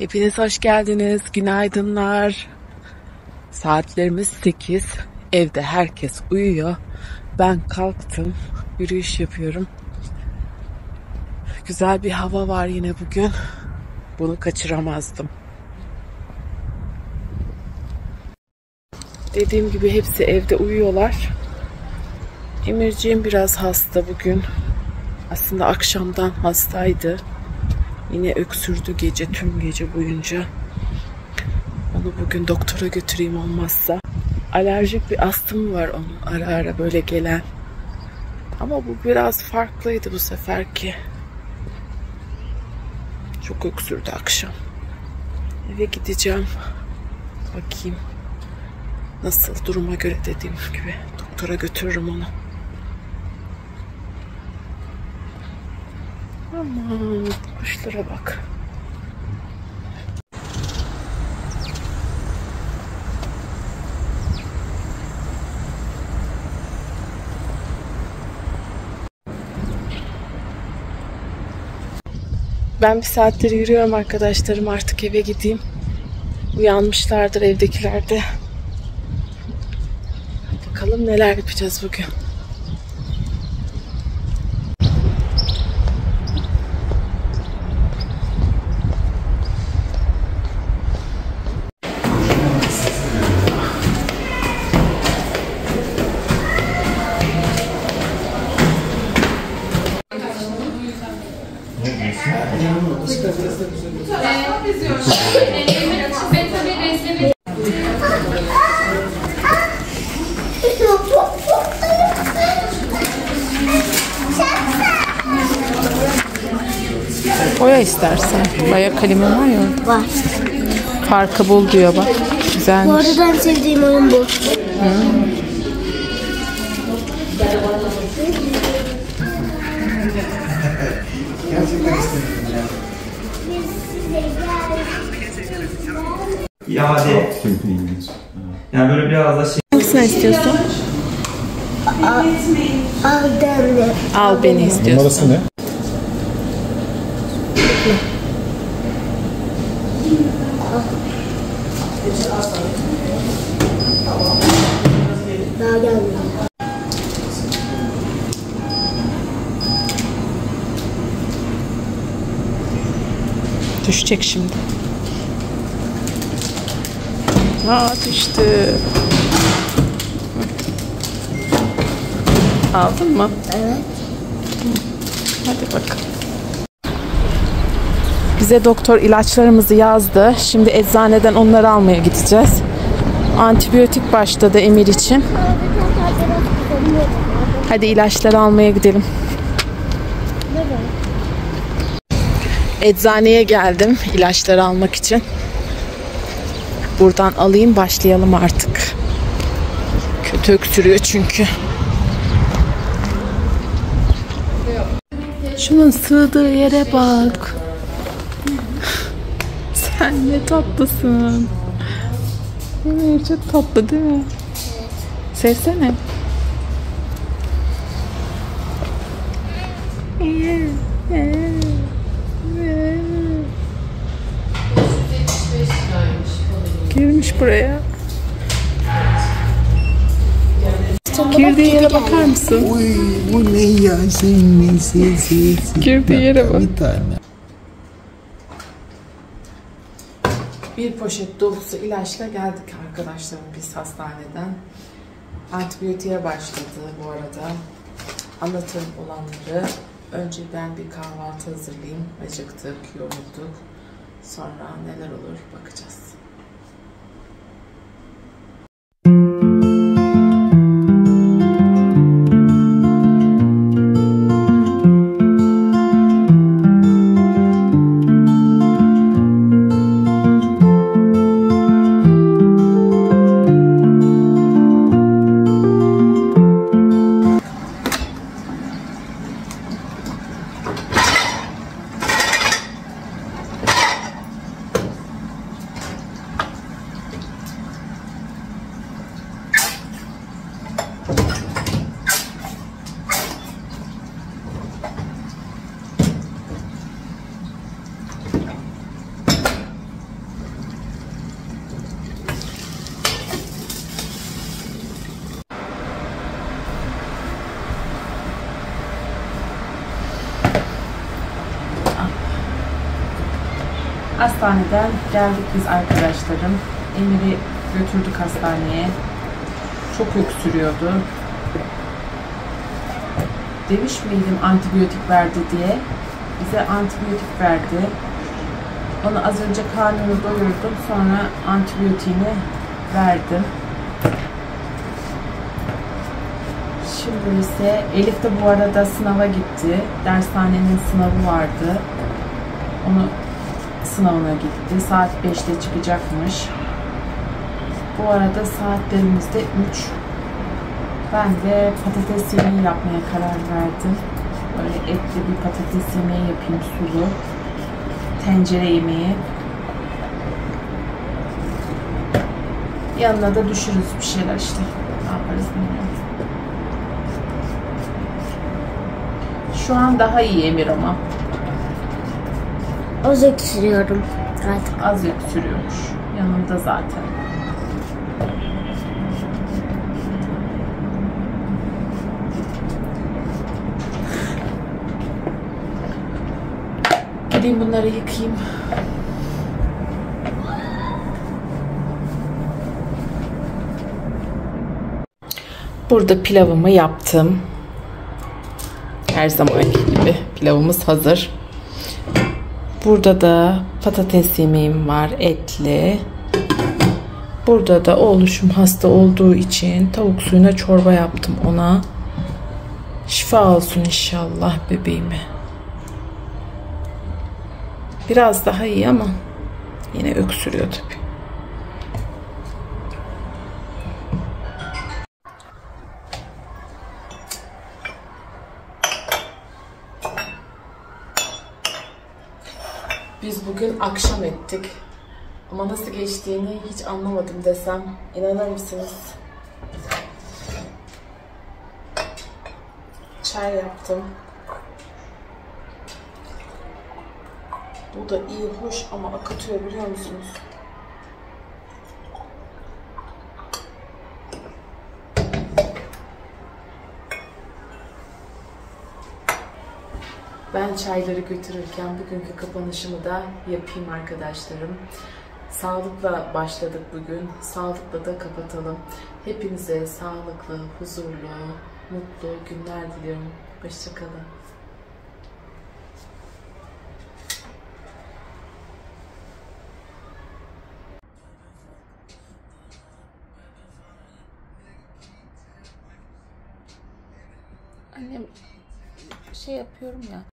Hepiniz hoş geldiniz. Günaydınlar. Saatlerimiz 8. Evde herkes uyuyor. Ben kalktım. Yürüyüş yapıyorum. Güzel bir hava var yine bugün. Bunu kaçıramazdım. Dediğim gibi hepsi evde uyuyorlar. Emirciğim biraz hasta bugün. Aslında akşamdan hastaydı. Yine öksürdü tüm gece boyunca. Onu bugün doktora götüreyim olmazsa. Alerjik bir astımı var onun ara ara böyle gelen. Ama bu biraz farklıydı bu seferki. Çok öksürdü akşam. Eve gideceğim. Bakayım. Nasıl duruma göre dediğim gibi doktora götürürüm onu. Aman kuşlara bak. Ben bir saattir yürüyorum arkadaşlarım, artık eve gideyim. Uyanmışlardır evdekiler de. Bakalım neler yapacağız bugün. Boya istersen. Boya kalemi var ya. Var. Farkı bul diyor bak. Güzelmiş. Bu arada en sevdiğim oyun bu. İade. Yani böyle biraz da şey. Hangisini istiyorsun? Al demle. Al beni istiyorsun. Numarası ne? Daha gelmiyor. Düşecek şimdi. Düştü. Aldın mı? Evet. Hadi bakalım. Bize doktor ilaçlarımızı yazdı. Şimdi eczaneden onları almaya gideceğiz. Antibiyotik başladı Emir için. Hadi ilaçları almaya gidelim. Eczaneye geldim ilaçları almak için. Buradan alayım, başlayalım artık. Kötü öksürüyor çünkü. Şunun sığdığı yere bak. Sen ne tatlısın. Çok tatlı değil mi? Sevsene. Girmiş buraya. Girdiği yere bakar mısın? Uy, bu ne ya? Senin nesi? Girdiği yere bak. Bir tane. Bir poşet dolusu ilaçla geldik arkadaşlarım biz hastaneden. Antibiyotiğe başladı bu arada. Anlatırım olanları. Önce ben bir kahvaltı hazırlayayım. Acıktık, yorulduk. Sonra neler olur bakacağız. Hastaneden geldik biz arkadaşlarım. Emir'i götürdük hastaneye. Çok öksürüyordu. Demiş miydim antibiyotik verdi diye. Bize antibiyotik verdi. Onu az önce karnını doyurdum. Sonra antibiyotiğini verdim. Şimdi ise Elif de bu arada sınava gitti. Dershanenin sınavı vardı. Onu sınavına gitti. Saat 5'te çıkacakmış. Bu arada saatlerimizde 3. Ben de patates yemeği yapmaya karar verdim. Böyle etli bir patates yemeği yapayım, sulu. Tencere yemeği. Yanına da düşürürüz bir şeyler işte. Ne yaparız bilmiyorum. Şu an daha iyi Emir ama. Az öksürüyorum artık. Az öksürüyormuş. Yanımda zaten. Gideyim bunları yıkayayım. Burada pilavımı yaptım. Her zamanki gibi pilavımız hazır. Burada da patates yemeğim var, etli. Burada da oğluşum hasta olduğu için tavuk suyuna çorba yaptım ona. Şifa olsun inşallah bebeğime. Biraz daha iyi ama yine öksürüyor tabii. Biz bugün akşam ettik. Ama nasıl geçtiğini hiç anlamadım desem inanır mısınız? Çay yaptım. Bu da iyi, hoş ama akıtıyor biliyor musunuz? Ben çayları götürürken bugünkü kapanışımı da yapayım arkadaşlarım. Sağlıkla başladık bugün. Sağlıkla da kapatalım. Hepinize sağlıklı, huzurlu, mutlu günler diliyorum. Hoşça kalın. Annem şey yapıyorum ya.